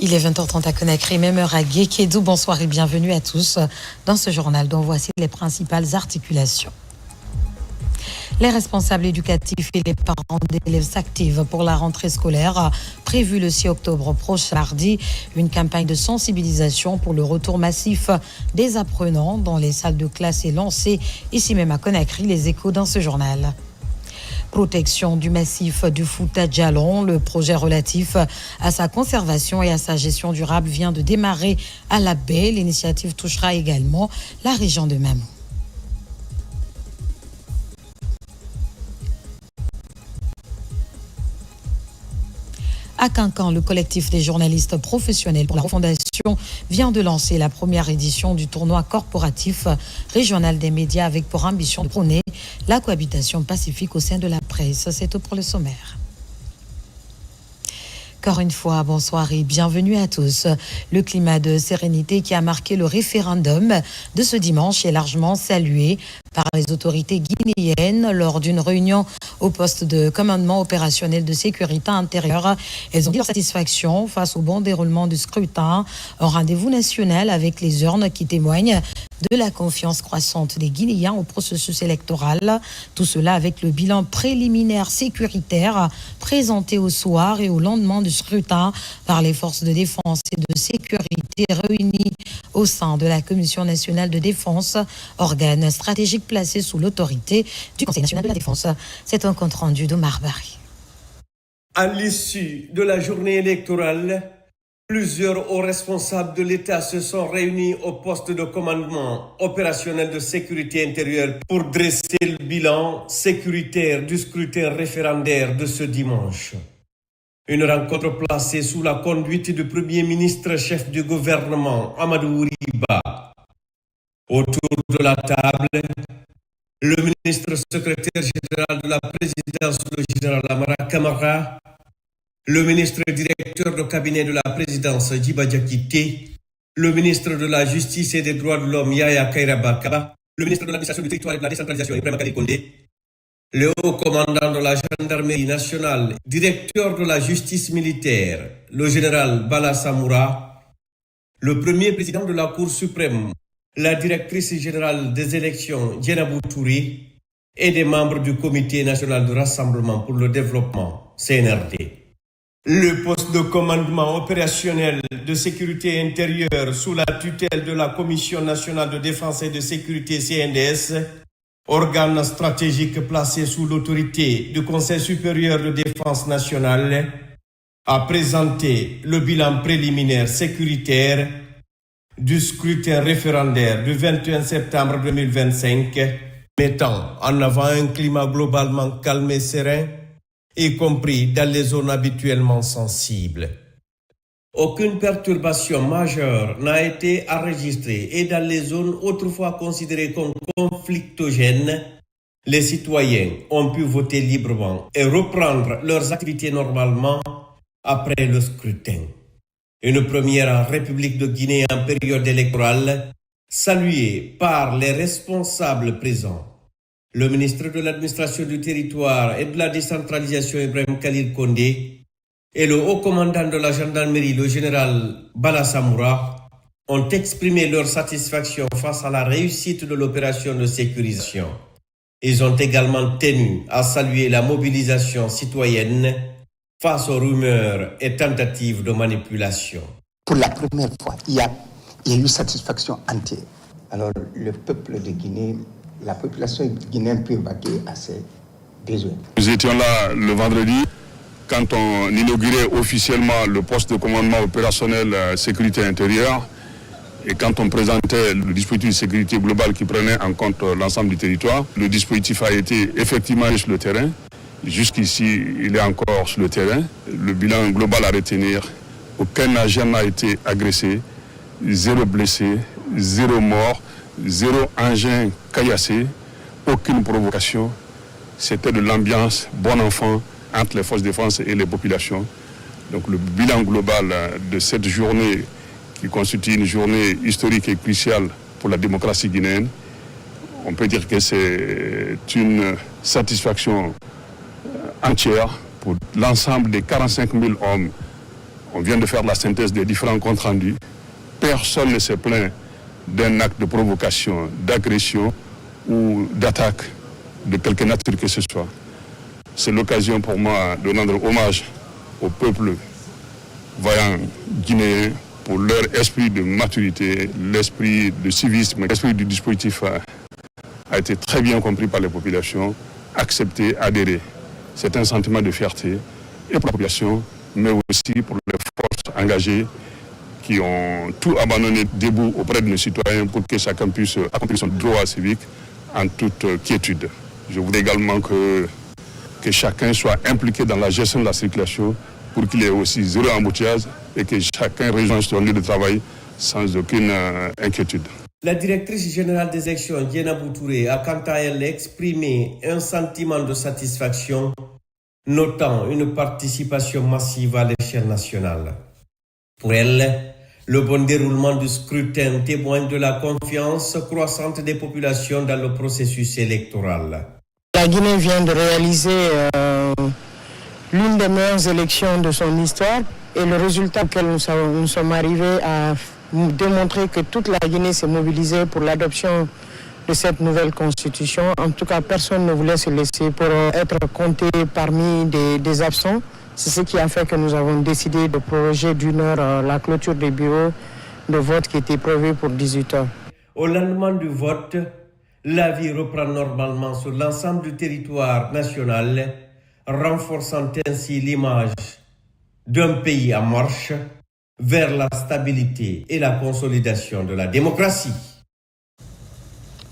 Il est 20h30 à Conakry, même heure à Guékédou. Bonsoir et bienvenue à tous dans ce journal dont voici les principales articulations. Les responsables éducatifs et les parents d'élèves s'activent pour la rentrée scolaire prévue le 6 octobre prochain mardi. Une campagne de sensibilisation pour le retour massif des apprenants dans les salles de classe est lancée ici même à Conakry. Les échos dans ce journal. Protection du massif du Fouta Djallon, le projet relatif à sa conservation et à sa gestion durable vient de démarrer à la baie. L'initiative touchera également la région de Mamou. À Cancan, le collectif des journalistes professionnels pour la refondation vient de lancer la première édition du tournoi corporatif régional des médias avec pour ambition de prôner la cohabitation pacifique au sein de la presse. C'est tout pour le sommaire. Encore une fois, bonsoir et bienvenue à tous. Le climat de sérénité qui a marqué le référendum de ce dimanche est largement salué par les autorités guinéennes lors d'une réunion au poste de commandement opérationnel de sécurité intérieure. Elles ont dit leur satisfaction face au bon déroulement du scrutin, un rendez-vous national avec les urnes qui témoignent de la confiance croissante des Guinéens au processus électoral. Tout cela avec le bilan préliminaire sécuritaire présenté au soir et au lendemain du scrutin par les forces de défense et de sécurité réunies au sein de la Commission nationale de défense, organe stratégique placé sous l'autorité du Conseil national de la défense. C'est un compte rendu d'Omar Bari. À l'issue de la journée électorale, plusieurs hauts responsables de l'État se sont réunis au poste de commandement opérationnel de sécurité intérieure pour dresser le bilan sécuritaire du scrutin référendaire de ce dimanche. Une rencontre placée sous la conduite du Premier ministre chef du gouvernement, Amadou Riba. Autour de la table, le ministre secrétaire général de la présidence, le général Amara Kamara, le ministre directeur de cabinet de la présidence, Djiba Diakité, le ministre de la Justice et des Droits de l'Homme, Yaya Kairaba, le ministre de l'Administration du Territoire et de la Décentralisation, Ibrahima Kali Kondé, le haut commandant de la gendarmerie nationale, directeur de la justice militaire, le général Bala Samoura, le premier président de la Cour suprême, la directrice générale des élections, Djenabou Touré, et des membres du Comité national de rassemblement pour le développement, CNRD. Le poste de commandement opérationnel de sécurité intérieure sous la tutelle de la Commission nationale de défense et de sécurité CNDS, organe stratégique placé sous l'autorité du Conseil supérieur de défense nationale, a présenté le bilan préliminaire sécuritaire du scrutin référendaire du 21 septembre 2025, mettant en avant un climat globalement calme et serein, y compris dans les zones habituellement sensibles. Aucune perturbation majeure n'a été enregistrée et dans les zones autrefois considérées comme conflictogènes, les citoyens ont pu voter librement et reprendre leurs activités normalement après le scrutin. Une première en République de Guinée en période électorale, saluée par les responsables présents. Le ministre de l'Administration du Territoire et de la Décentralisation, Ibrahima Kali Kondé, et le haut commandant de la gendarmerie, le général Bala Samoura, ont exprimé leur satisfaction face à la réussite de l'opération de sécurisation. Ils ont également tenu à saluer la mobilisation citoyenne face aux rumeurs et tentatives de manipulation. Pour la première fois, il y a eu satisfaction entière. Alors, le peuple de Guinée, la population guinéenne peut vaquer à ses besoins. Nous étions là le vendredi quand on inaugurait officiellement le poste de commandement opérationnel sécurité intérieure et quand on présentait le dispositif de sécurité globale qui prenait en compte l'ensemble du territoire. Le dispositif a été effectivement sur le terrain. Jusqu'ici, il est encore sur le terrain. Le bilan global à retenir, aucun agent n'a été agressé, 0 blessé, 0 mort, 0 engin caillassé, aucune provocation. C'était de l'ambiance bon enfant entre les forces de défense et les populations. Donc le bilan global de cette journée, qui constitue une journée historique et cruciale pour la démocratie guinéenne, on peut dire que c'est une satisfaction entière pour l'ensemble des 45 000 hommes On vient de faire la synthèse des différents comptes rendus. Personne ne s'est plaint d'un acte de provocation, d'agression ou d'attaque de quelque nature que ce soit. C'est l'occasion pour moi de rendre hommage au peuple vaillant guinéen pour leur esprit de maturité, l'esprit de civisme, l'esprit du dispositif a été très bien compris par les populations, accepté, adhéré. C'est un sentiment de fierté et pour la population, mais aussi pour les forces engagées qui ont tout abandonné debout auprès de nos citoyens pour que chacun puisse accomplir son droit civique en toute quiétude. Je voudrais également que chacun soit impliqué dans la gestion de la circulation pour qu'il y ait aussi zéro embouteillage et que chacun rejoigne son lieu de travail sans aucune inquiétude. La directrice générale des élections, Diena Boutouré, a quant à elle exprimé un sentiment de satisfaction, notant une participation massive à l'échelle nationale. Pour elle, le bon déroulement du scrutin témoigne de la confiance croissante des populations dans le processus électoral. La Guinée vient de réaliser l'une des meilleures élections de son histoire et le résultat auquel nous sommes arrivés à démontrer que toute la Guinée s'est mobilisée pour l'adoption de cette nouvelle constitution. En tout cas, personne ne voulait se laisser pour être compté parmi des absents. C'est ce qui a fait que nous avons décidé de proroger d'une heure la clôture des bureaux de vote qui était prévue pour 18 heures. Au lendemain du vote, la vie reprend normalement sur l'ensemble du territoire national, renforçant ainsi l'image d'un pays en marche vers la stabilité et la consolidation de la démocratie.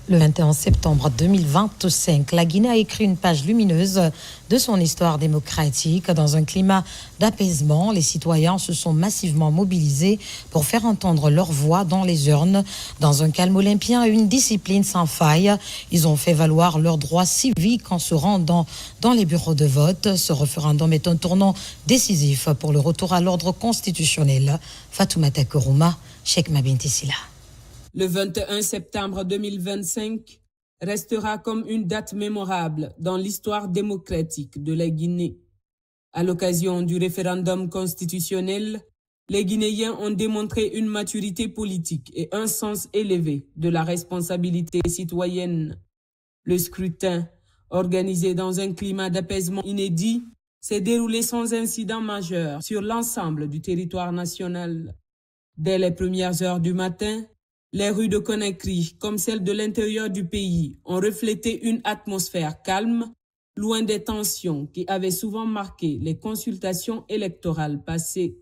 Le 21 septembre 2025, la Guinée a écrit une page lumineuse de son histoire démocratique. Dans un climat d'apaisement, les citoyens se sont massivement mobilisés pour faire entendre leur voix dans les urnes. Dans un calme olympien et une discipline sans faille, ils ont fait valoir leurs droits civiques en se rendant dans les bureaux de vote. Ce référendum est un tournant décisif pour le retour à l'ordre constitutionnel. Fatoumata Kourouma, Cheikh Mabinti Silla. Le 21 septembre 2025 restera comme une date mémorable dans l'histoire démocratique de la Guinée. À l'occasion du référendum constitutionnel, les Guinéens ont démontré une maturité politique et un sens élevé de la responsabilité citoyenne. Le scrutin, organisé dans un climat d'apaisement inédit, s'est déroulé sans incident majeur sur l'ensemble du territoire national. Dès les premières heures du matin, les rues de Conakry, comme celles de l'intérieur du pays, ont reflété une atmosphère calme, loin des tensions qui avaient souvent marqué les consultations électorales passées.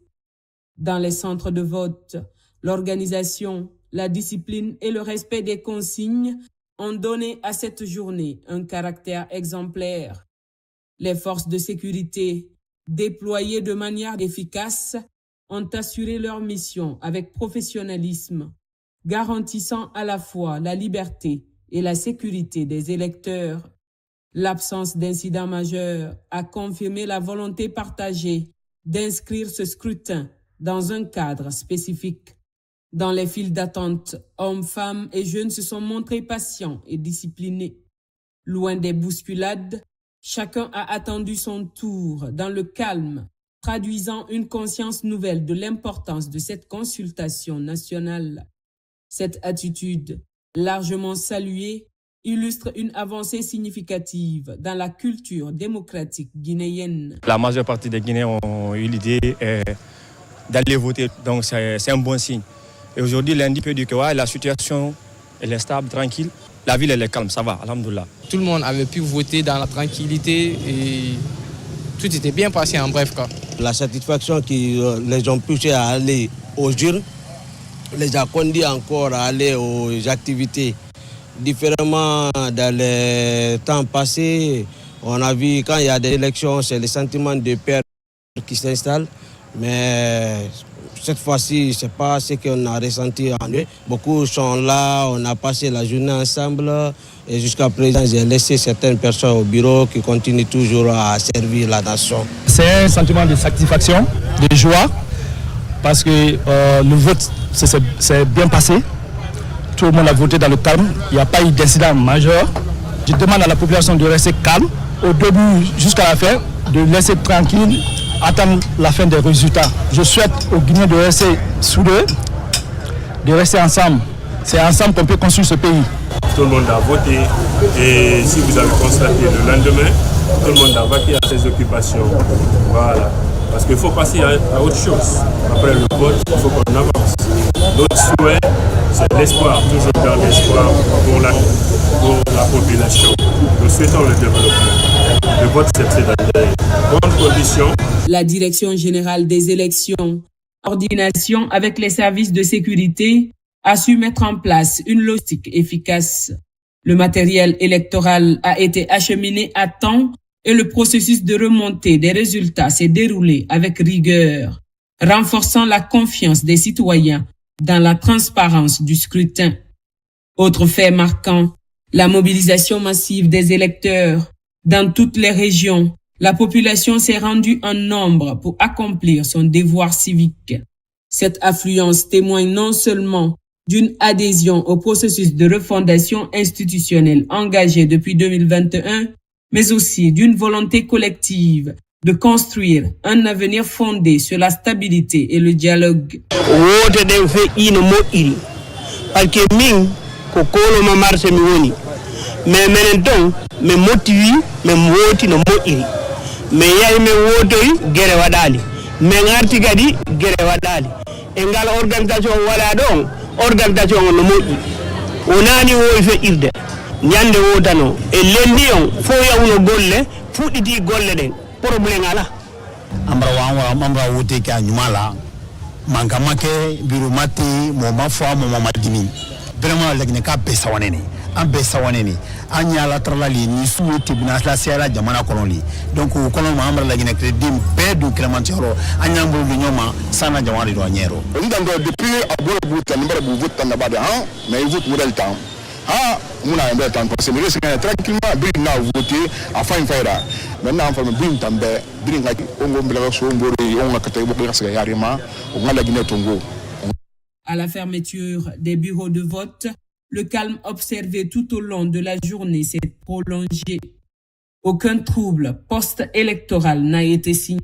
Dans les centres de vote, l'organisation, la discipline et le respect des consignes ont donné à cette journée un caractère exemplaire. Les forces de sécurité, déployées de manière efficace, ont assuré leur mission avec professionnalisme, garantissant à la fois la liberté et la sécurité des électeurs. L'absence d'incidents majeurs a confirmé la volonté partagée d'inscrire ce scrutin dans un cadre spécifique. Dans les files d'attente, hommes, femmes et jeunes se sont montrés patients et disciplinés. Loin des bousculades, chacun a attendu son tour dans le calme, traduisant une conscience nouvelle de l'importance de cette consultation nationale. Cette attitude, largement saluée, illustre une avancée significative dans la culture démocratique guinéenne. La majeure partie des Guinéens ont eu l'idée d'aller voter, donc c'est un bon signe. Et aujourd'hui, lundi peut dire que la situation elle est stable, tranquille. La ville elle est calme, ça va, alhamdoulilah. Tout le monde avait pu voter dans la tranquillité et tout était bien passé en bref cas. La satisfaction qu'ils les ont poussés à aller aux urnes les a conduits encore à aller aux activités. Différemment dans les temps passés, on a vu quand il y a des élections, c'est le sentiment de peur qui s'installe. Mais cette fois-ci, ce n'est pas ce qu'on a ressenti en eux. Beaucoup sont là, on a passé la journée ensemble et jusqu'à présent, j'ai laissé certaines personnes au bureau qui continuent toujours à servir la nation. C'est un sentiment de satisfaction, de joie, parce que le vote s'est bien passé. Tout le monde a voté dans le calme, il n'y a pas eu d'incident majeur. Je demande à la population de rester calme, au début jusqu'à la fin, de laisser tranquille, attendre la fin des résultats. Je souhaite aux Guinéens de rester soudés, de rester ensemble. C'est ensemble qu'on peut construire ce pays. Tout le monde a voté et si vous avez constaté le lendemain, tout le monde a vaqué à ses occupations. Voilà. Parce qu'il faut passer à autre chose. Après le vote, il faut qu'on avance. Notre souhait, c'est l'espoir, toujours dans l'espoir pour la population. Nous souhaitons le développement. Le vote, c'est dans des bonnes conditions. La Direction générale des élections, en coordination avec les services de sécurité, a su mettre en place une logistique efficace. Le matériel électoral a été acheminé à temps et le processus de remontée des résultats s'est déroulé avec rigueur, renforçant la confiance des citoyens dans la transparence du scrutin. Autre fait marquant, la mobilisation massive des électeurs. Dans toutes les régions, la population s'est rendue en nombre pour accomplir son devoir civique. Cette affluence témoigne non seulement d'une adhésion au processus de refondation institutionnelle engagé depuis 2021, mais aussi d'une volonté collective de construire un avenir fondé sur la stabilité et le dialogue. Organisation no moƴƴi wonani wowi feƴƴirde ñande wotano e lendi on fo yawno golle fuɗɗiti golle ɗen probléme ala ambra wote ka nyumala manka make biru mati mo mafwa mo mamadimi vraiment lagne ka pesa wanene an pesa wanene anya la tralali ni suwo tribunal la sera jamana koloni donc kolon ma ambra lagne crédit be du clémentero anya mbulu du nyoma sana jamana do nyero ndando depuis abou bouta numéro bu vote na bada hein mais il vote modèle temps ah mon a un temps parce que le sénégalais tranquillement bin na voter afin de faire maintenant en forme bin tambe bin ngaki ongo mbela so ngori onga katay bo xaga yarima on la Guinée Tongo. À la fermeture des bureaux de vote, le calme observé tout au long de la journée s'est prolongé. Aucun trouble post-électoral n'a été signé.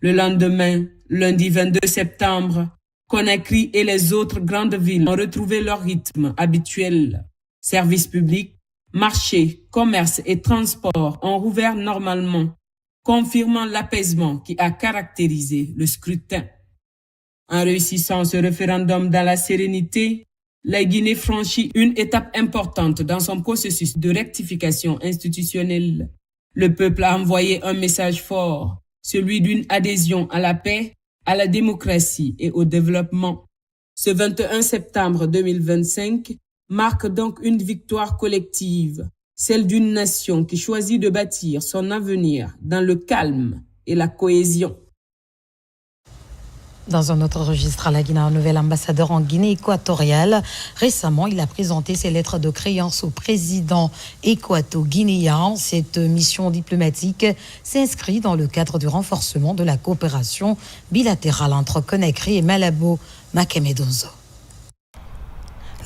Le lendemain, lundi 22 septembre, Conakry et les autres grandes villes ont retrouvé leur rythme habituel. Services publics, marchés, commerces et transports ont rouvert normalement, confirmant l'apaisement qui a caractérisé le scrutin. En réussissant ce référendum dans la sérénité, la Guinée franchit une étape importante dans son processus de rectification institutionnelle. Le peuple a envoyé un message fort, celui d'une adhésion à la paix, à la démocratie et au développement. Ce 21 septembre 2025 marque donc une victoire collective, celle d'une nation qui choisit de bâtir son avenir dans le calme et la cohésion. Dans un autre registre à la Guinée, un nouvel ambassadeur en Guinée équatoriale. Récemment, il a présenté ses lettres de créance au président équato-guinéen. Cette mission diplomatique s'inscrit dans le cadre du renforcement de la coopération bilatérale entre Conakry et Malabo Makemedozo.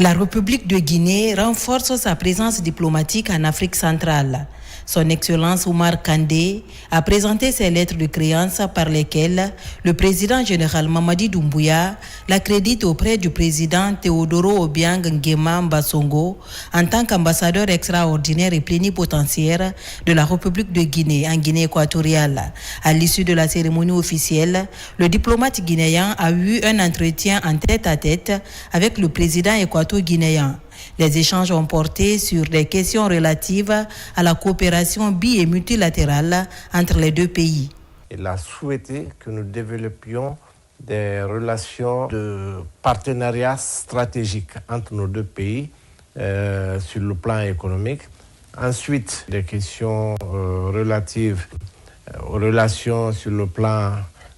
La République de Guinée renforce sa présence diplomatique en Afrique centrale. Son Excellence Oumar Kandé a présenté ses lettres de créance par lesquelles le président général Mamadi Doumbouya l'accrédite auprès du président Théodoro Obiang Nguema Mbassongo en tant qu'ambassadeur extraordinaire et plénipotentiaire de la République de Guinée en Guinée équatoriale. À l'issue de la cérémonie officielle, le diplomate guinéen a eu un entretien en tête-à-tête avec le président équato-guinéen. Les échanges ont porté sur des questions relatives à la coopération bi- et multilatérale entre les deux pays. Il a souhaité que nous développions des relations de partenariat stratégique entre nos deux pays sur le plan économique. Ensuite, des questions relatives aux relations sur le plan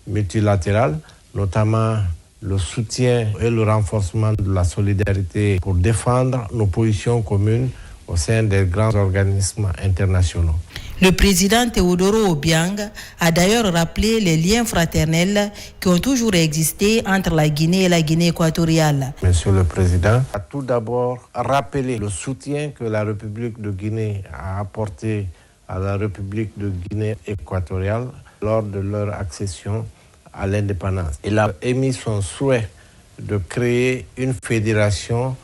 multilatéral, notamment le soutien et le renforcement de la solidarité pour défendre nos positions communes au sein des grands organismes internationaux. Le président Théodoro Obiang a d'ailleurs rappelé les liens fraternels qui ont toujours existé entre la Guinée et la Guinée équatoriale. Monsieur le Président a tout d'abord rappelé le soutien que la République de Guinée a apporté à la République de Guinée équatoriale lors de leur accession à l'indépendance. Il a émis son souhait de créer une fédération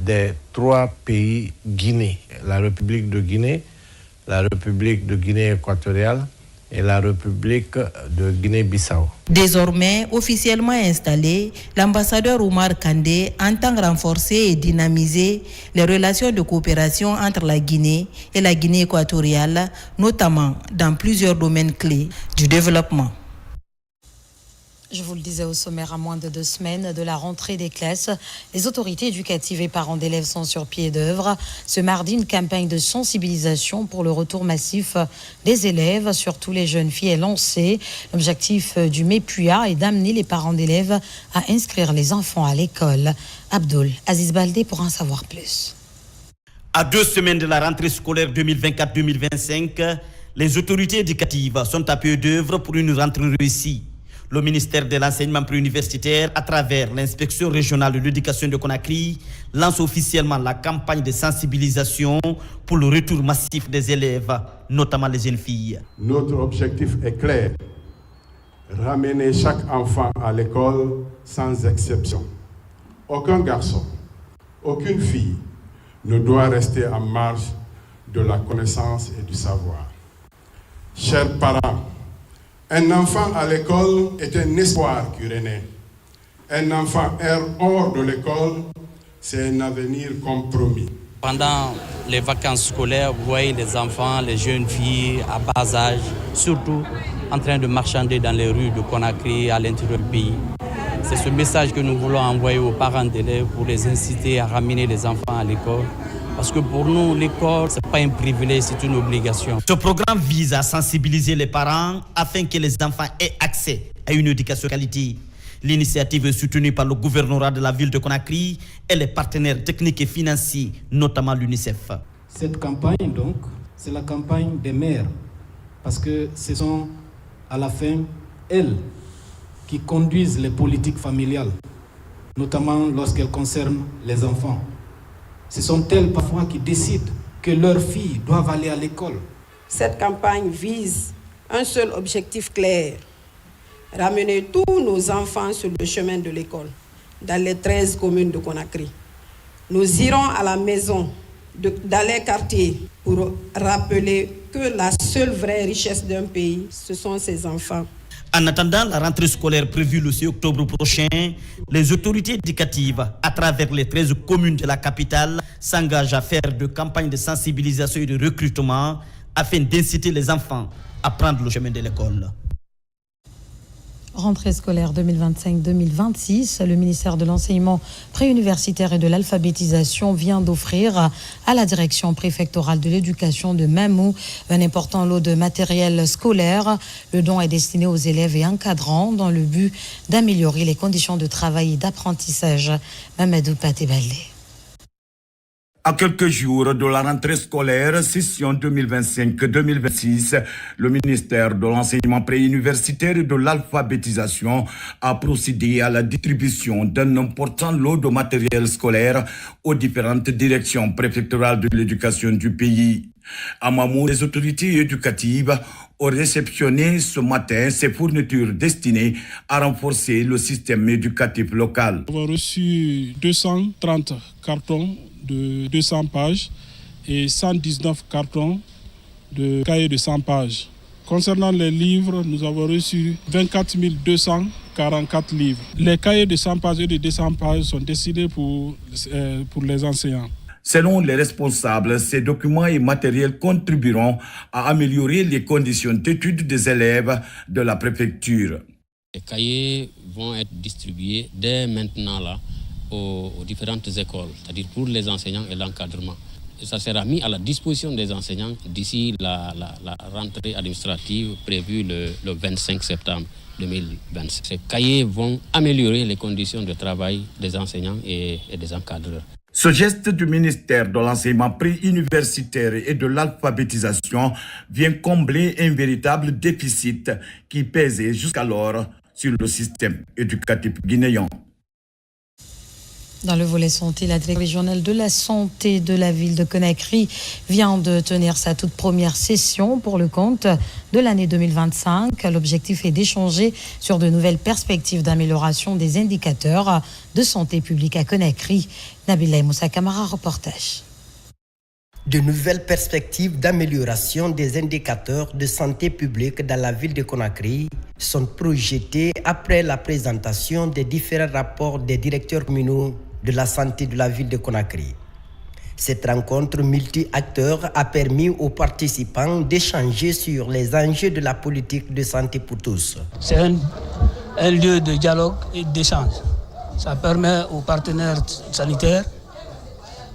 des 3 pays Guinée, la République de Guinée, la République de Guinée équatoriale et la République de Guinée-Bissau. Désormais officiellement installé, l'ambassadeur Oumar Kandé entend renforcer et dynamiser les relations de coopération entre la Guinée et la Guinée équatoriale, notamment dans plusieurs domaines clés du développement. Je vous le disais au sommaire, à moins de 2 semaines de la rentrée des classes, les autorités éducatives et parents d'élèves sont sur pied d'œuvre. Ce mardi, une campagne de sensibilisation pour le retour massif des élèves, surtout les jeunes filles, est lancée. L'objectif du MEPUA est d'amener les parents d'élèves à inscrire les enfants à l'école. Abdoul Aziz Baldé pour en savoir plus. À 2 semaines de la rentrée scolaire 2024-2025, les autorités éducatives sont à pied d'œuvre pour une rentrée réussie. Le ministère de l'enseignement préuniversitaire, à travers l'inspection régionale de l'éducation de Conakry, lance officiellement la campagne de sensibilisation pour le retour massif des élèves, notamment les jeunes filles. Notre objectif est clair, ramener chaque enfant à l'école sans exception. Aucun garçon, aucune fille ne doit rester en marge de la connaissance et du savoir. Chers parents, un enfant à l'école est un espoir qui renaît. Un enfant hors de l'école, c'est un avenir compromis. Pendant les vacances scolaires, vous voyez les enfants, les jeunes filles à bas âge, surtout en train de marchander dans les rues de Conakry à l'intérieur du pays. C'est ce message que nous voulons envoyer aux parents d'élèves pour les inciter à ramener les enfants à l'école. Parce que pour nous, l'école, ce n'est pas un privilège, c'est une obligation. Ce programme vise à sensibiliser les parents afin que les enfants aient accès à une éducation de qualité. L'initiative est soutenue par le gouvernorat de la ville de Conakry et les partenaires techniques et financiers, notamment l'UNICEF. Cette campagne, donc, c'est la campagne des mères. Parce que ce sont, à la fin, elles qui conduisent les politiques familiales, notamment lorsqu'elles concernent les enfants. Ce sont elles parfois qui décident que leurs filles doivent aller à l'école. Cette campagne vise un seul objectif clair, ramener tous nos enfants sur le chemin de l'école, dans les 13 communes de Conakry. Nous irons à la maison dans les quartiers pour rappeler que la seule vraie richesse d'un pays, ce sont ses enfants. En attendant la rentrée scolaire prévue le 6 octobre prochain, les autorités éducatives, à travers les 13 communes de la capitale, s'engagent à faire de campagnes de sensibilisation et de recrutement afin d'inciter les enfants à prendre le chemin de l'école. Rentrée scolaire 2025-2026, le ministère de l'enseignement préuniversitaire et de l'alphabétisation vient d'offrir à la direction préfectorale de l'éducation de Mamou un important lot de matériel scolaire. Le don est destiné aux élèves et encadrants dans le but d'améliorer les conditions de travail et d'apprentissage. Mamadou Paté-Baldé. À quelques jours de la rentrée scolaire, session 2025-2026, le ministère de l'enseignement préuniversitaire et de l'alphabétisation a procédé à la distribution d'un important lot de matériel scolaire aux différentes directions préfectorales de l'éducation du pays. À Mamou, les autorités éducatives ont réceptionné ce matin ces fournitures destinées à renforcer le système éducatif local. Nous avons reçu 230 cartons de 200 pages et 119 cartons de cahiers de 100 pages. Concernant les livres, nous avons reçu 24 244 livres. Les cahiers de 100 pages et de 200 pages sont destinés pour les enseignants. Selon les responsables, ces documents et matériels contribueront à améliorer les conditions d'études des élèves de la préfecture. Les cahiers vont être distribués dès maintenant là aux différentes écoles, c'est-à-dire pour les enseignants et l'encadrement. Et ça sera mis à la disposition des enseignants d'ici la rentrée administrative prévue le 25 septembre 2025. Ces cahiers vont améliorer les conditions de travail des enseignants et des encadreurs. Ce geste du ministère de l'enseignement préuniversitaire et de l'alphabétisation vient combler un véritable déficit qui pesait jusqu'alors sur le système éducatif guinéen. Dans le volet santé, la direction régionale de la santé de la ville de Conakry vient de tenir sa toute première session pour le compte de l'année 2025. L'objectif est d'échanger sur de nouvelles perspectives d'amélioration des indicateurs de santé publique à Conakry. Nabila Moussa Kamara, reportage. De nouvelles perspectives d'amélioration des indicateurs de santé publique dans la ville de Conakry sont projetées après la présentation des différents rapports des directeurs communaux de la santé de la ville de Conakry. Cette rencontre multi-acteurs a permis aux participants d'échanger sur les enjeux de la politique de santé pour tous. C'est un lieu de dialogue et d'échange. Ça permet aux partenaires sanitaires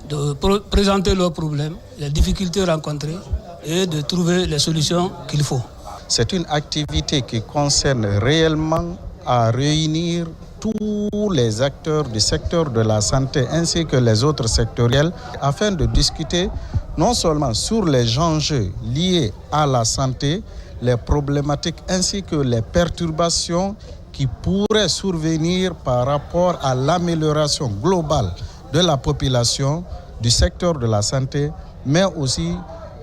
de présenter leurs problèmes, les difficultés rencontrées et de trouver les solutions qu'il faut. C'est une activité qui concerne réellement à réunir tous les acteurs du secteur de la santé ainsi que les autres sectoriels afin de discuter non seulement sur les enjeux liés à la santé, les problématiques ainsi que les perturbations qui pourraient survenir par rapport à l'amélioration globale de la population du secteur de la santé, mais aussi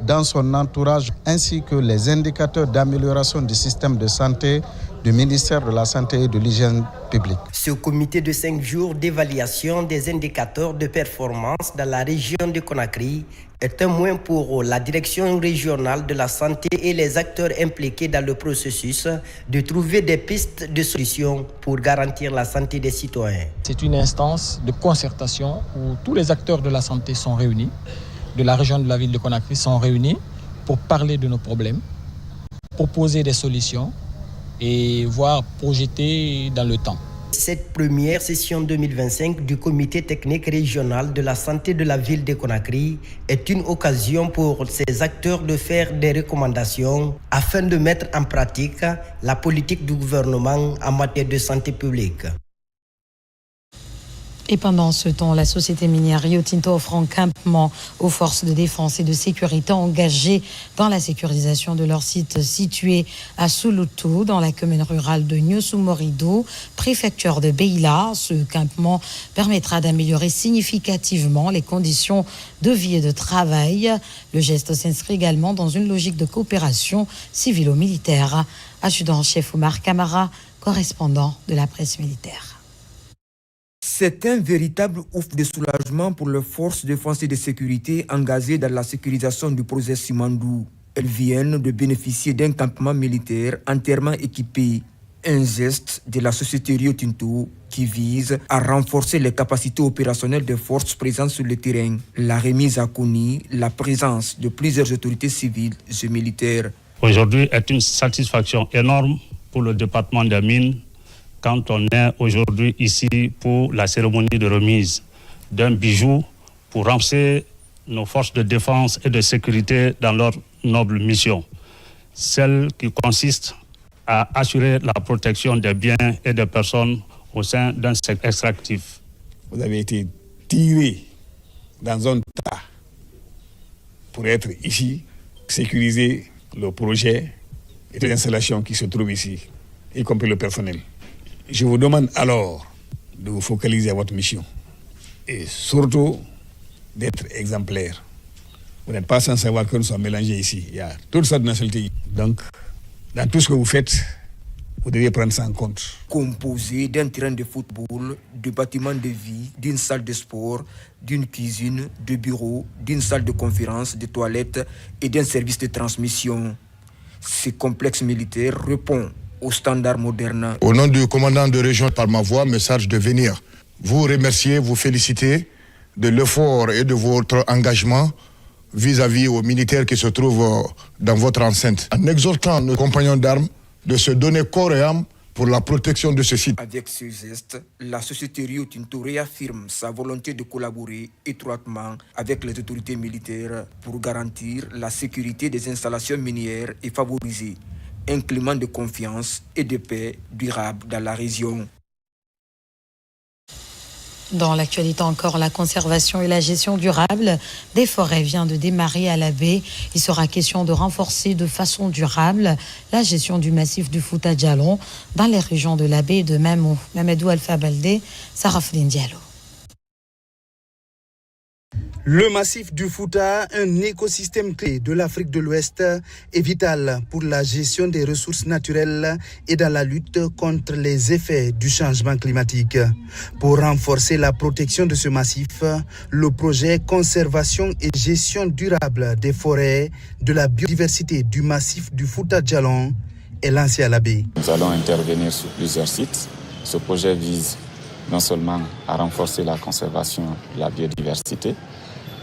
dans son entourage, ainsi que les indicateurs d'amélioration du système de santé du ministère de la Santé et de l'Hygiène publique. Ce comité de 5 jours d'évaluation des indicateurs de performance dans la région de Conakry est un moyen pour la direction régionale de la santé et les acteurs impliqués dans le processus de trouver des pistes de solutions pour garantir la santé des citoyens. C'est une instance de concertation où tous les acteurs de la santé sont réunis, de la région de la ville de Conakry sont réunis pour parler de nos problèmes, proposer des solutions et voir projeter dans le temps. Cette première session 2025 du comité technique régional de la santé de la ville de Conakry est une occasion pour ces acteurs de faire des recommandations afin de mettre en pratique la politique du gouvernement en matière de santé publique. Et pendant ce temps, la société minière Rio Tinto offre un campement aux forces de défense et de sécurité engagées dans la sécurisation de leur site situé à Sulutu, dans la commune rurale de Nyossumorido, préfecture de Beila. Ce campement permettra d'améliorer significativement les conditions de vie et de travail. Le geste s'inscrit également dans une logique de coopération civilo-militaire. Adjudant-chef Omar Kamara, correspondant de la presse militaire. C'est un véritable ouf de soulagement pour les forces de défense et de sécurité engagées dans la sécurisation du projet Simandou. Elles viennent de bénéficier d'un campement militaire entièrement équipé. Un geste de la société Rio Tinto qui vise à renforcer les capacités opérationnelles des forces présentes sur le terrain. La remise a connu la présence de plusieurs autorités civiles et militaires. Aujourd'hui est une satisfaction énorme pour le département des mines quand on est aujourd'hui ici pour la cérémonie de remise d'un bijou pour renforcer nos forces de défense et de sécurité dans leur noble mission, celle qui consiste à assurer la protection des biens et des personnes au sein d'un secteur extractif. Vous avez été tiré dans un tas pour être ici, sécuriser le projet et les installations qui se trouvent ici, y compris le personnel. Je vous demande alors de vous focaliser à votre mission et surtout d'être exemplaire. Vous n'êtes pas sans savoir que nous sommes mélangés ici. Il y a toutes sortes de nationalités. Donc, dans tout ce que vous faites, vous devez prendre ça en compte. Composé d'un terrain de football, de bâtiments de vie, d'une salle de sport, d'une cuisine, de bureaux, d'une salle de conférence, de toilettes et d'un service de transmission. Ce complexe militaire répond aux standards modernes. Au nom du commandant de région, par ma voix, message de venir vous remercier, vous féliciter de l'effort et de votre engagement vis-à-vis aux militaires qui se trouvent dans votre enceinte, en exhortant nos compagnons d'armes de se donner corps et âme pour la protection de ce site. Avec ce geste, la société Rio Tinto réaffirme sa volonté de collaborer étroitement avec les autorités militaires pour garantir la sécurité des installations minières et favoriser un climat de confiance et de paix durable dans la région. Dans l'actualité encore, la conservation et la gestion durable des forêts vient de démarrer à la baie. Il sera question de renforcer de façon durable la gestion du massif du Fouta Djallon dans les régions de la baie de Mamou. Mamadou Alpha Baldé, Sarafine Diallo. Le massif du Fouta, un écosystème clé de l'Afrique de l'Ouest, est vital pour la gestion des ressources naturelles et dans la lutte contre les effets du changement climatique. Pour renforcer la protection de ce massif, le projet Conservation et gestion durable des forêts de la biodiversité du massif du Fouta Djallon est lancé à la baie. Nous allons intervenir sur plusieurs sites. Ce projet vise non seulement à renforcer la conservation de la biodiversité,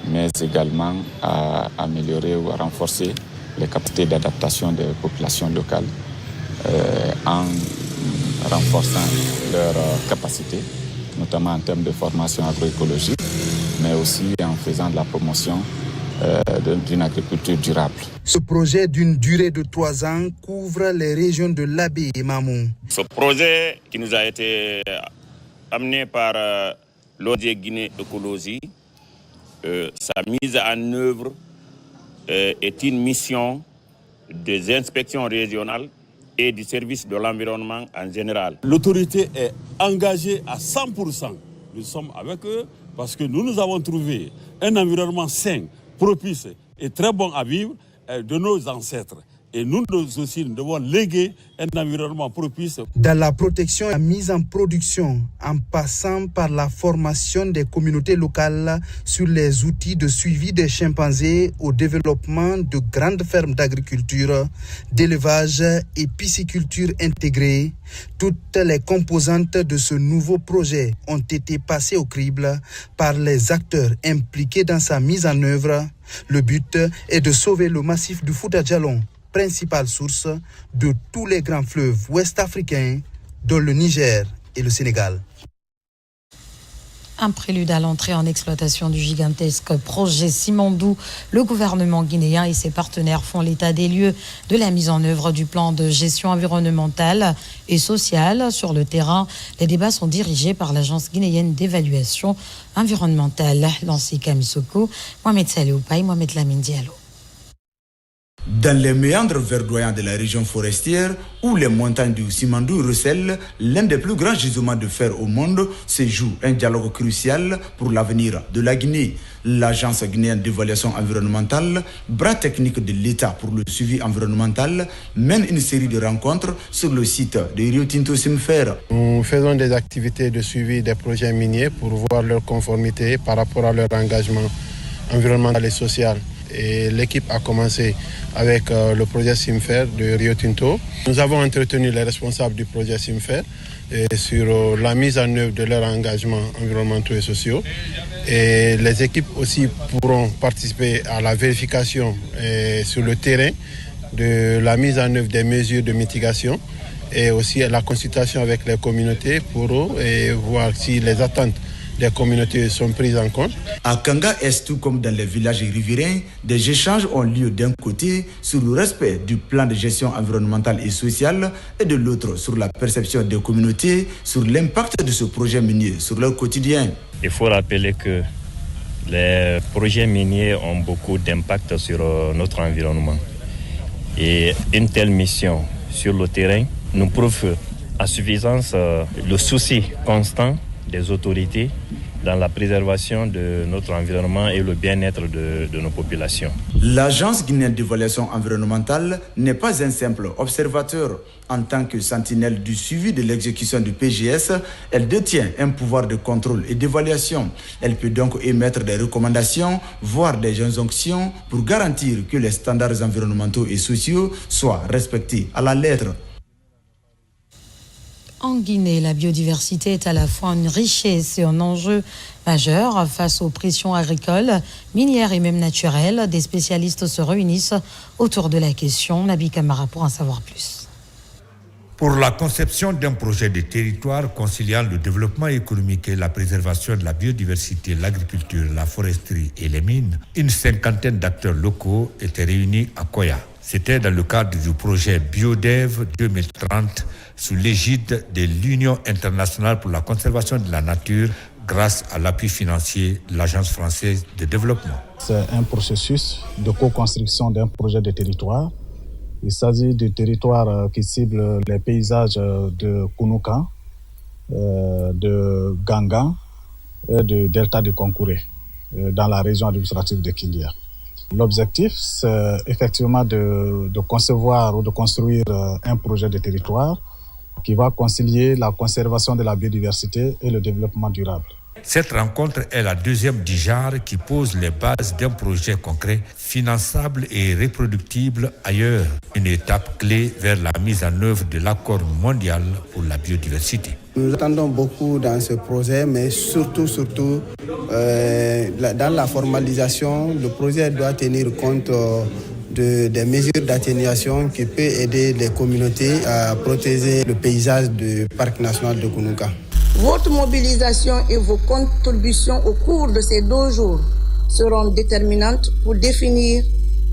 mais également à améliorer ou à renforcer les capacités d'adaptation des populations locales en renforçant leurs capacités, notamment en termes de formation agroécologique, mais aussi en faisant de la promotion d'une agriculture durable. Ce projet d'une durée de 3 ans couvre les régions de Labé et Mamou. Ce projet qui nous a été amené par l'ONG Guinée Écologie, sa mise en œuvre est une mission des inspections régionales et du service de l'environnement en général. L'autorité est engagée à 100%. Nous sommes avec eux parce que nous avons trouvé un environnement sain, propice et très bon à vivre de nos ancêtres. Et nous aussi, nous devons léguer un environnement propice. Dans la protection et la mise en production, en passant par la formation des communautés locales sur les outils de suivi des chimpanzés au développement de grandes fermes d'agriculture, d'élevage et pisciculture intégrée, toutes les composantes de ce nouveau projet ont été passées au crible par les acteurs impliqués dans sa mise en œuvre. Le but est de sauver le massif du Fouta Djallon, principale source de tous les grands fleuves ouest-africains, dont le Niger et le Sénégal. Un prélude à l'entrée en exploitation du gigantesque projet Simandou. Le gouvernement guinéen et ses partenaires font l'état des lieux de la mise en œuvre du plan de gestion environnementale et sociale sur le terrain. Les débats sont dirigés par l'agence guinéenne d'évaluation environnementale. Lancé Kamisoko, Mohamed Saleh Oupaï, Mohamed Lamine Diallo. Dans les méandres verdoyants de la région forestière, où les montagnes du Simandou recèlent l'un des plus grands gisements de fer au monde, se joue un dialogue crucial pour l'avenir de la Guinée. L'agence guinéenne d'évaluation environnementale, bras technique de l'État pour le suivi environnemental, mène une série de rencontres sur le site de Rio Tinto Simfer. Nous faisons des activités de suivi des projets miniers pour voir leur conformité par rapport à leur engagement environnemental et social. Et l'équipe a commencé avec le projet Simfer de Rio Tinto. Nous avons entretenu les responsables du projet Simfer sur la mise en œuvre de leurs engagements environnementaux et sociaux. Et les équipes aussi pourront participer à la vérification sur le terrain de la mise en œuvre des mesures de mitigation et aussi à la consultation avec les communautés pour voir si les attentes des communautés sont prises en compte. À Kanga Est, tout comme dans les villages riverains, des échanges ont lieu d'un côté sur le respect du plan de gestion environnementale et sociale et de l'autre sur la perception des communautés sur l'impact de ce projet minier sur leur quotidien. Il faut rappeler que les projets miniers ont beaucoup d'impact sur notre environnement. Et une telle mission sur le terrain nous prouve à suffisance le souci constant des autorités dans la préservation de notre environnement et le bien-être de nos populations. L'agence guinéenne d'évaluation environnementale n'est pas un simple observateur. En tant que sentinelle du suivi de l'exécution du PGS, elle détient un pouvoir de contrôle et d'évaluation. Elle peut donc émettre des recommandations, voire des injonctions pour garantir que les standards environnementaux et sociaux soient respectés à la lettre. En Guinée, la biodiversité est à la fois une richesse et un enjeu majeur face aux pressions agricoles, minières et même naturelles. Des spécialistes se réunissent autour de la question. Nabi Kamara pour en savoir plus. Pour la conception d'un projet de territoire conciliant le développement économique et la préservation de la biodiversité, l'agriculture, la foresterie et les mines, une 50aine d'acteurs locaux étaient réunis à Koya. C'était dans le cadre du projet BioDev 2030 sous l'égide de l'Union internationale pour la conservation de la nature grâce à l'appui financier de l'Agence française de développement. C'est un processus de co-construction d'un projet de territoire. Il s'agit du territoire qui cible les paysages de Kounuka, de Ganga et du delta de Konkouré. dans la région administrative de Kindia. L'objectif, c'est effectivement de concevoir ou de construire un projet de territoire qui va concilier la conservation de la biodiversité et le développement durable. Cette rencontre est la deuxième du genre qui pose les bases d'un projet concret, finançable et reproductible ailleurs. Une étape clé vers la mise en œuvre de l'accord mondial pour la biodiversité. Nous attendons beaucoup dans ce projet, mais surtout, dans la formalisation, le projet doit tenir compte des mesures d'atténuation qui peuvent aider les communautés à protéger le paysage du parc national de Gounouka. Votre mobilisation et vos contributions au cours de ces 2 jours seront déterminantes pour définir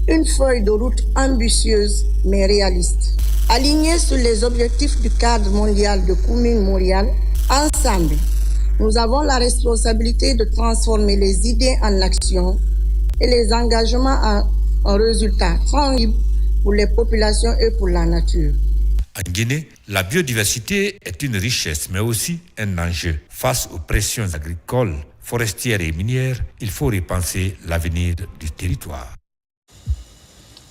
une feuille de route ambitieuse mais réaliste. Alignée sur les objectifs du cadre mondial de Kunming-Montréal, ensemble, nous avons la responsabilité de transformer les idées en actions et les engagements en résultats tangibles pour les populations et pour la nature. En Guinée, la biodiversité est une richesse, mais aussi un enjeu. Face aux pressions agricoles, forestières et minières, il faut repenser l'avenir du territoire.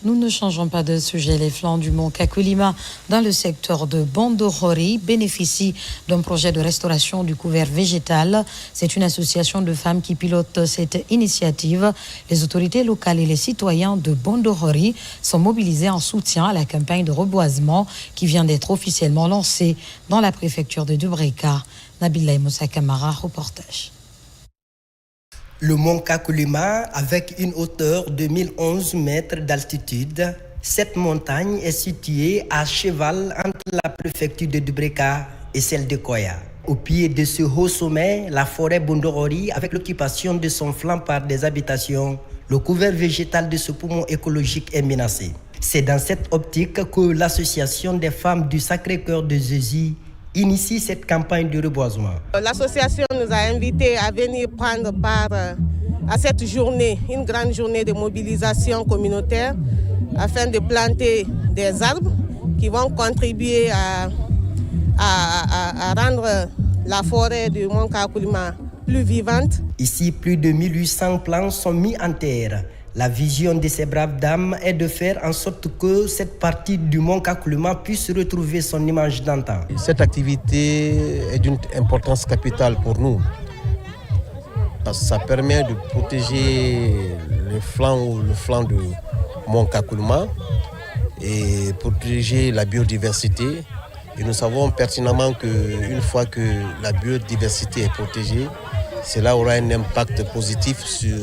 Nous ne changeons pas de sujet. Les flancs du mont Kakulima dans le secteur de Bondorori bénéficient d'un projet de restauration du couvert végétal. C'est une association de femmes qui pilote cette initiative. Les autorités locales et les citoyens de Bondorori sont mobilisés en soutien à la campagne de reboisement qui vient d'être officiellement lancée dans la préfecture de Dubreka. Nabila Moussa Kamara, reportage. Le mont Kakulima, avec une hauteur de 1011 mètres d'altitude, cette montagne est située à cheval entre la préfecture de Dubreka et celle de Koya. Au pied de ce haut sommet, la forêt Bondorori, avec l'occupation de son flanc par des habitations, le couvert végétal de ce poumon écologique est menacé. C'est dans cette optique que l'association des femmes du Sacré-Cœur de Jésus initie cette campagne de reboisement. L'association nous a invités à venir prendre part à cette journée, une grande journée de mobilisation communautaire afin de planter des arbres qui vont contribuer à rendre la forêt du mont Kakulima plus vivante. Ici, plus de 1800 plants sont mis en terre. La vision de ces braves dames est de faire en sorte que cette partie du mont Kakulima puisse retrouver son image d'antan. Cette activité est d'une importance capitale pour nous. Parce que ça permet de protéger le flanc du mont Kakulima et protéger la biodiversité. Et nous savons pertinemment qu'une fois que la biodiversité est protégée, cela aura un impact positif sur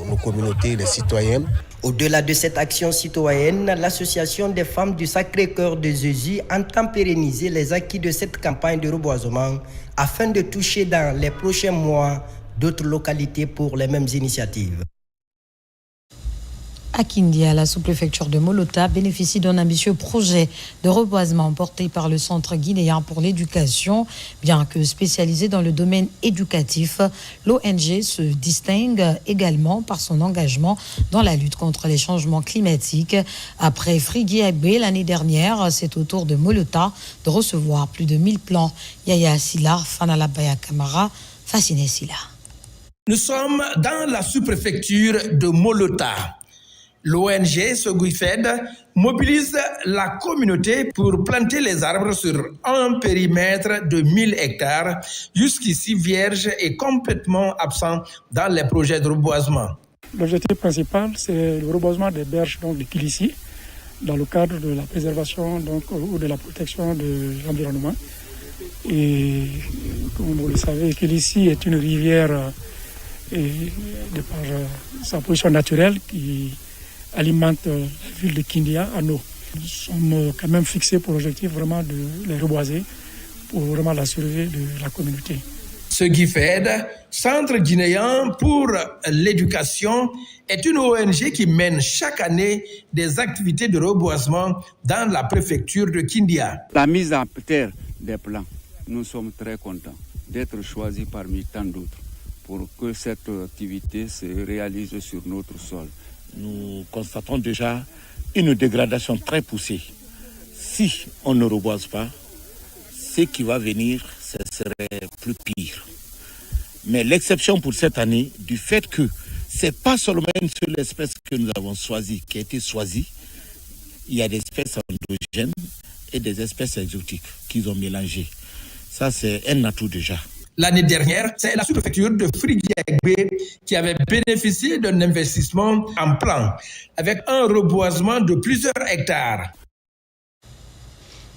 nos communautés, les citoyens. Au-delà de cette action citoyenne, l'association des femmes du Sacré-Cœur de Jésus entend pérenniser les acquis de cette campagne de reboisement afin de toucher dans les prochains mois d'autres localités pour les mêmes initiatives. À Kindia, la sous-préfecture de Molota bénéficie d'un ambitieux projet de reboisement porté par le Centre guinéen pour l'éducation. Bien que spécialisé dans le domaine éducatif, l'ONG se distingue également par son engagement dans la lutte contre les changements climatiques. Après Frigui-Agbé l'année dernière, c'est au tour de Molota de recevoir plus de 1000 plants. Yaya Silla, Fanalabaya Kamara, Fasciné Silla. Nous sommes dans la sous-préfecture de Molota. L'ONG Seguifed mobilise la communauté pour planter les arbres sur un périmètre de 1000 hectares, jusqu'ici vierge et complètement absent dans les projets de reboisement. L'objectif principal, c'est le reboisement des berges de Kilissi, dans le cadre de la préservation ou de la protection de l'environnement. Et comme vous le savez, Kilissi est une rivière de par sa position naturelle qui alimente la ville de Kindia en eau. Nous sommes quand même fixés pour l'objectif vraiment de les reboiser pour vraiment la survie de la communauté. Seguifed, Centre guinéen pour l'éducation, est une ONG qui mène chaque année des activités de reboisement dans la préfecture de Kindia. La mise en terre des plans, nous sommes très contents d'être choisis parmi tant d'autres pour que cette activité se réalise sur notre sol. Nous constatons déjà une dégradation très poussée. Si on ne reboise pas, ce qui va venir, ce serait plus pire. Mais l'exception pour cette année, du fait que c'est pas seulement une seule espèce que nous avons choisie, qui a été choisie. Il y a des espèces endogènes et des espèces exotiques qu'ils ont mélangées. Ça, c'est un atout déjà. L'année dernière, c'est la sous-préfecture de Fridiagbé qui avait bénéficié d'un investissement en plan avec un reboisement de plusieurs hectares.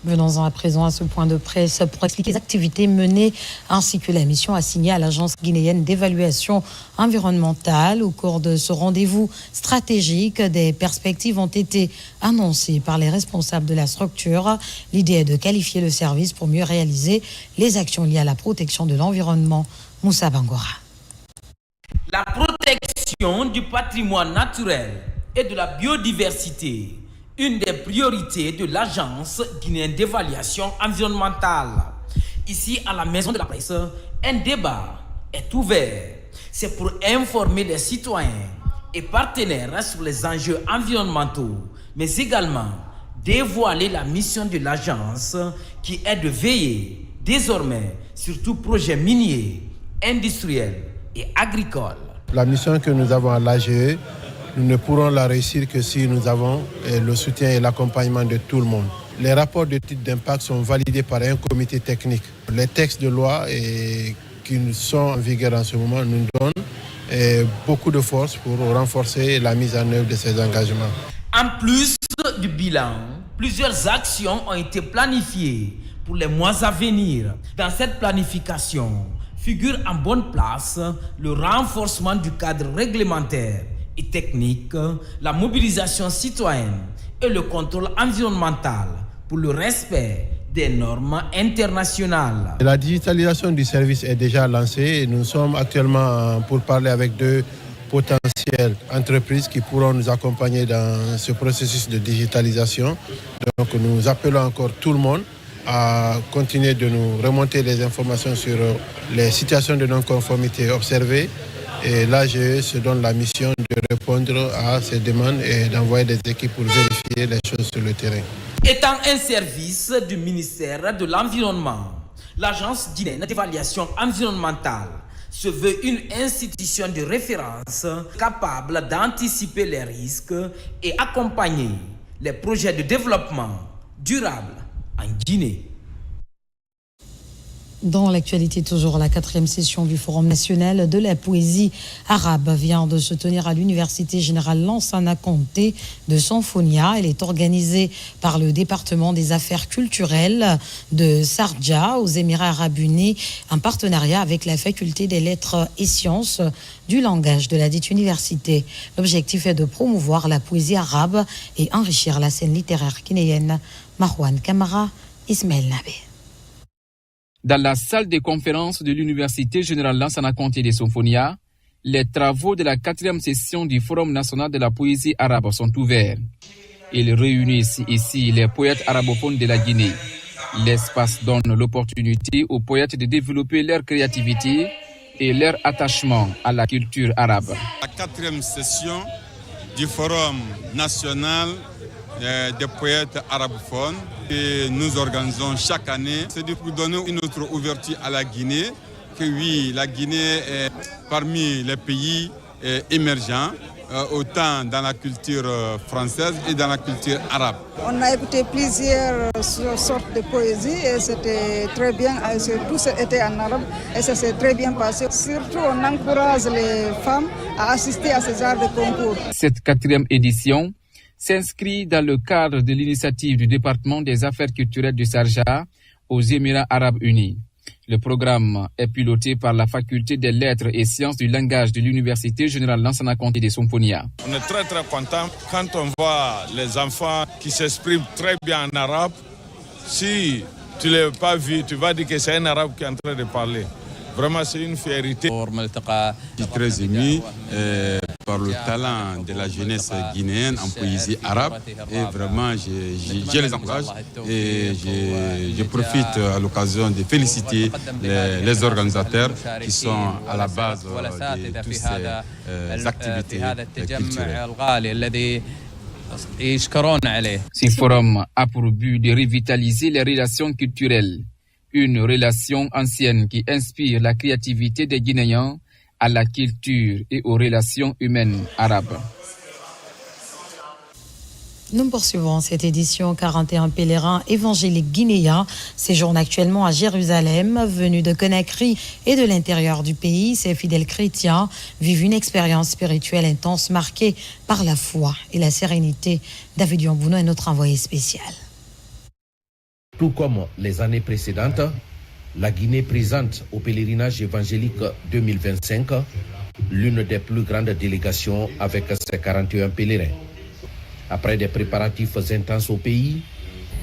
Venons-en à présent à ce point de presse pour expliquer les activités menées ainsi que la mission assignée à l'Agence guinéenne d'évaluation environnementale. Au cours de ce rendez-vous stratégique, des perspectives ont été annoncées par les responsables de la structure. L'idée est de qualifier le service pour mieux réaliser les actions liées à la protection de l'environnement. Moussa Bangora. La protection du patrimoine naturel et de la biodiversité, une des priorités de l'Agence guinéenne d'évaluation environnementale. Ici, à la Maison de la Presse, un débat est ouvert. C'est pour informer les citoyens et partenaires sur les enjeux environnementaux, mais également dévoiler la mission de l'Agence qui est de veiller désormais sur tout projet minier, industriel et agricole. La mission que nous avons à l'AGE, nous ne pourrons la réussir que si nous avons le soutien et l'accompagnement de tout le monde. Les rapports d'études d'impact sont validés par un comité technique. Les textes de loi qui sont en vigueur en ce moment nous donnent beaucoup de force pour renforcer la mise en œuvre de ces engagements. En plus du bilan, plusieurs actions ont été planifiées pour les mois à venir. Dans cette planification figure en bonne place le renforcement du cadre réglementaire et technique, la mobilisation citoyenne et le contrôle environnemental pour le respect des normes internationales. La digitalisation du service est déjà lancée et nous sommes actuellement pour parler avec 2 potentielles entreprises qui pourront nous accompagner dans ce processus de digitalisation. Donc nous appelons encore tout le monde à continuer de nous remonter les informations sur les situations de non-conformité observées. Et l'AGE se donne la mission de répondre à ces demandes et d'envoyer des équipes pour vérifier les choses sur le terrain. Étant un service du ministère de l'Environnement, l'Agence guinéenne d'évaluation environnementale se veut une institution de référence capable d'anticiper les risques et accompagner les projets de développement durable en Guinée. Dans l'actualité, toujours la 4e session du Forum national de la poésie arabe vient de se tenir à l'Université générale Lansana Conté de Sanfonia. Elle est organisée par le département des affaires culturelles de Sharjah aux Émirats arabes unis, en partenariat avec la faculté des lettres et sciences du langage de la dite université. L'objectif est de promouvoir la poésie arabe et enrichir la scène littéraire guinéenne. Marwan Kamara, Ismaël Nabé. Dans la salle des conférences de l'Université générale Lansana Conté de Sanfonia, les travaux de la 4e session du Forum national de la poésie arabe sont ouverts. Ils réunissent ici les poètes arabophones de la Guinée. L'espace donne l'opportunité aux poètes de développer leur créativité et leur attachement à la culture arabe. La 4e session du Forum national des poètes arabophones que nous organisons chaque année. C'est pour donner une autre ouverture à la Guinée, que oui, la Guinée est parmi les pays émergents, autant dans la culture française et dans la culture arabe. On a écouté plusieurs sortes de poésie et c'était très bien, tout était en arabe et ça s'est très bien passé. Surtout, on encourage les femmes à assister à ce genre de concours. Cette 4e édition s'inscrit dans le cadre de l'initiative du département des affaires culturelles du Sharjah aux Émirats arabes unis. Le programme est piloté par la faculté des lettres et sciences du langage de l'Université générale Lansana Conté de Sanfonia. On est très content quand on voit les enfants qui s'expriment très bien en arabe. Si tu ne l'as pas vu, tu vas dire que c'est un arabe qui est en train de parler. Vraiment, c'est une fierté. Je suis très ému par le talent de la jeunesse guinéenne en poésie arabe. Et vraiment, je les encourage et je profite à l'occasion de féliciter les organisateurs qui sont à la base de toutes ces activités culturelles. Ce forum a pour but de revitaliser les relations culturelles. Une relation ancienne qui inspire la créativité des Guinéens à la culture et aux relations humaines arabes. Nous poursuivons cette édition. 41 pèlerins évangéliques guinéens séjournent actuellement à Jérusalem, venus de Conakry et de l'intérieur du pays. Ces fidèles chrétiens vivent une expérience spirituelle intense marquée par la foi et la sérénité. David Yambouno est notre envoyé spécial. Tout comme les années précédentes, la Guinée présente au pèlerinage évangélique 2025 l'une des plus grandes délégations avec ses 41 pèlerins. Après des préparatifs intenses au pays,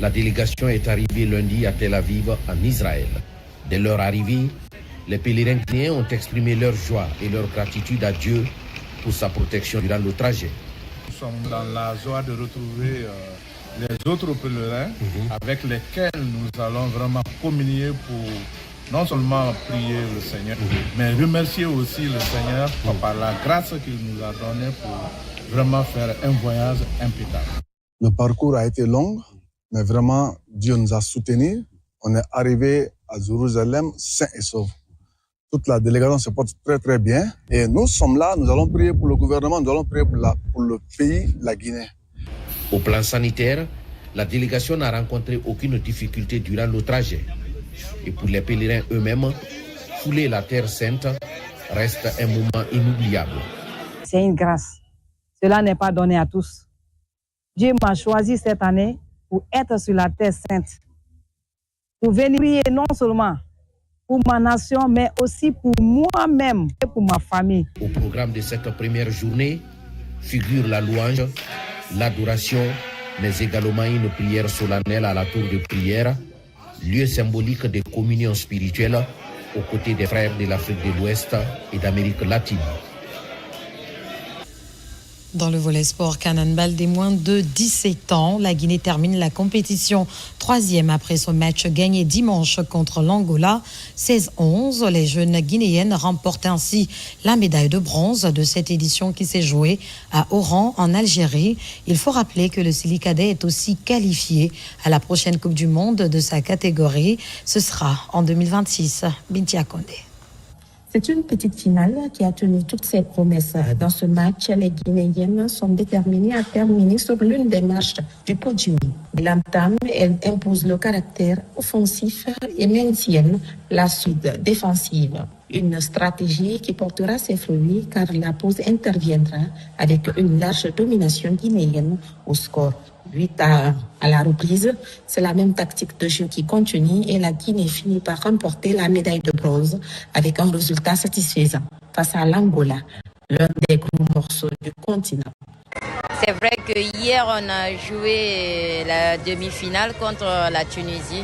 la délégation est arrivée lundi à Tel Aviv, en Israël. Dès leur arrivée, les pèlerins guinéens ont exprimé leur joie et leur gratitude à Dieu pour sa protection durant le trajet. Nous sommes dans la joie de retrouver les autres pèlerins avec lesquels nous allons vraiment communier pour non seulement prier le Seigneur, mais remercier aussi le Seigneur par la grâce qu'il nous a donnée pour vraiment faire un voyage impeccable. Le parcours a été long, mais vraiment Dieu nous a soutenus. On est arrivé à Jérusalem sain et sauf. Toute la délégation se porte très très bien. Et nous sommes là, nous allons prier pour le gouvernement, nous allons prier pour le pays, la Guinée. Au plan sanitaire, la délégation n'a rencontré aucune difficulté durant le trajet. Et pour les pèlerins eux-mêmes, fouler la Terre Sainte reste un moment inoubliable. C'est une grâce. Cela n'est pas donné à tous. Dieu m'a choisi cette année pour être sur la Terre Sainte, pour venir prier non seulement pour ma nation, mais aussi pour moi-même et pour ma famille. Au programme de cette première journée figure la louange, l'adoration, mais également une prière solennelle à la tour de prière, lieu symbolique de communion spirituelle aux côtés des frères de l'Afrique de l'Ouest et d'Amérique latine. Dans le volet sport, Cannonball des moins de 17 ans, la Guinée termine la compétition 3e après son match gagné dimanche contre l'Angola. 16-11, les jeunes guinéennes remportent ainsi la médaille de bronze de cette édition qui s'est jouée à Oran en Algérie. Il faut rappeler que le Silicadet est aussi qualifié à la prochaine Coupe du Monde de sa catégorie. Ce sera en 2026. Bintia Condé. C'est une petite finale qui a tenu toutes ses promesses. Dans ce match, les Guinéennes sont déterminées à terminer sur l'une des marches du podium. L'entame, elle impose le caractère offensif et maintiennent la suite défensive. Une stratégie qui portera ses fruits car la pause interviendra avec une large domination guinéenne au score 8-1. À la reprise, c'est la même tactique de jeu qui continue et la Guinée finit par remporter la médaille de bronze avec un résultat satisfaisant face à l'Angola, l'un des gros morceaux du continent. C'est vrai que hier on a joué la demi-finale contre la Tunisie.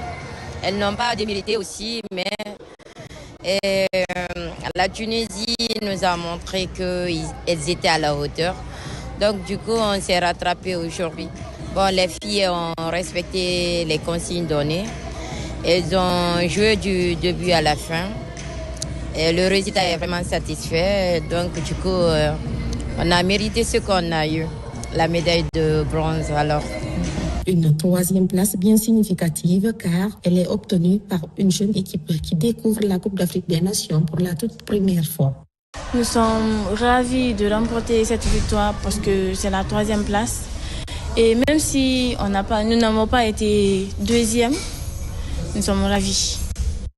Elles n'ont pas démérité aussi, mais la Tunisie nous a montré qu'elles étaient à la hauteur. Donc du coup, on s'est rattrapé aujourd'hui. Bon, les filles ont respecté les consignes données. Elles ont joué du début à la fin. Et le résultat est vraiment satisfait. Donc du coup, on a mérité ce qu'on a eu, la médaille de bronze alors. Une 3e place bien significative car elle est obtenue par une jeune équipe qui découvre la Coupe d'Afrique des Nations pour la toute première fois. Nous sommes ravis de remporter cette victoire parce que c'est la 3e place. Et même si nous n'avons pas été 2e, nous sommes ravis.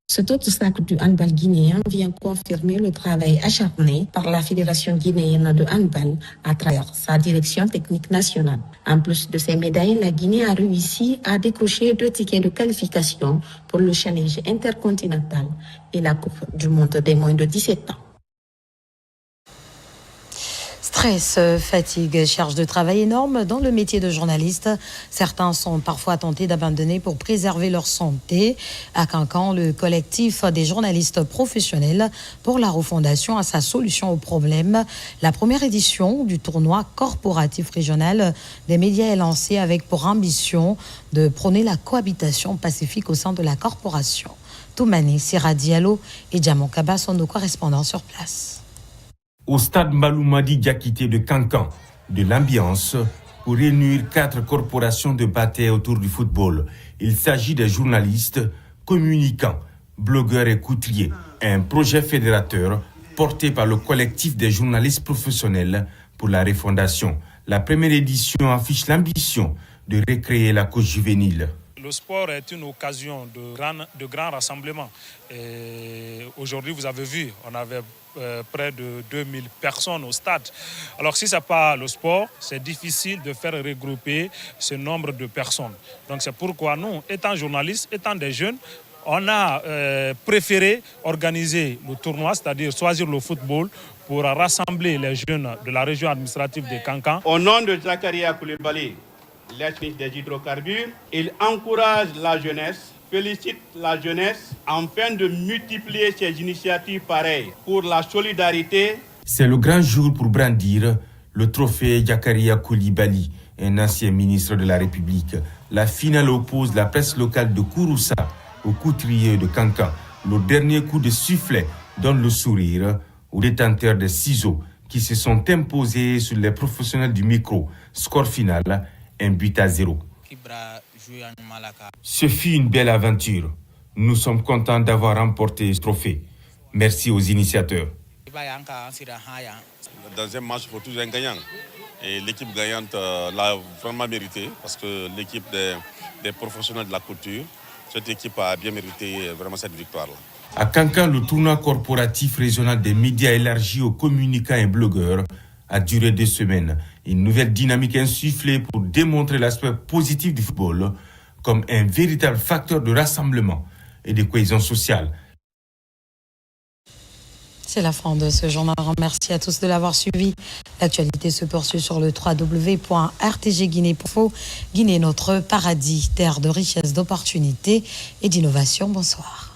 Cet obstacle du handball guinéen vient confirmer le travail acharné par la Fédération guinéenne de handball à travers sa direction technique nationale. En plus de ces médailles, la Guinée a réussi à décrocher 2 tickets de qualification pour le challenge intercontinental et la Coupe du monde des moins de 17 ans. Stress, fatigue, charge de travail énorme dans le métier de journaliste. Certains sont parfois tentés d'abandonner pour préserver leur santé. À Cancan, le collectif des journalistes professionnels pour la refondation a sa solution au problème. La première édition du tournoi corporatif régional des médias est lancée avec pour ambition de prôner la cohabitation pacifique au sein de la corporation. Toumani, Sira Diallo et Djamon Kaba sont nos correspondants sur place. Au stade Maloumadi Diakité de Cancan, de l'ambiance pour réunir 4 corporations de bataille autour du football. Il s'agit des journalistes, communicants, blogueurs et couturiers. Un projet fédérateur porté par le collectif des journalistes professionnels pour la refondation. La première édition affiche l'ambition de recréer la cause juvénile. Le sport est une occasion de grands rassemblements. Aujourd'hui, vous avez vu, on avait près de 2000 personnes au stade. Alors si ce n'est pas le sport, c'est difficile de faire regrouper ce nombre de personnes. Donc c'est pourquoi nous, étant journalistes, étant des jeunes, on a préféré organiser le tournoi, c'est-à-dire choisir le football pour rassembler les jeunes de la région administrative de Kankan. Au nom de Zakaria Koulibaly, l'ex-ministre des hydrocarbures, il encourage la jeunesse, félicite la jeunesse afin de multiplier ces initiatives pareilles pour la solidarité. C'est le grand jour pour brandir le trophée Zakaria Koulibaly, un ancien ministre de la République. La finale oppose la presse locale de Kouroussa au couturier de Kankan. Le dernier coup de sifflet donne le sourire aux détenteurs des ciseaux qui se sont imposés sur les professionnels du micro. Score final, 1-0. Ce fut une belle aventure. Nous sommes contents d'avoir remporté ce trophée. Merci aux initiateurs. Dans un match, il faut toujours un gagnant. Et l'équipe gagnante l'a vraiment mérité parce que l'équipe des professionnels de la couture, cette équipe a bien mérité vraiment cette victoire-là. À Kankan, le tournoi corporatif régional des médias élargi aux communicants et blogueurs a duré 2 semaines. Une nouvelle dynamique insufflée pour démontrer l'aspect positif du football comme un véritable facteur de rassemblement et de cohésion sociale. C'est la fin de ce journal. Merci à tous de l'avoir suivi. L'actualité se poursuit sur le www.rtgguinée.info. Guinée, notre paradis, terre de richesse, d'opportunités et d'innovation. Bonsoir.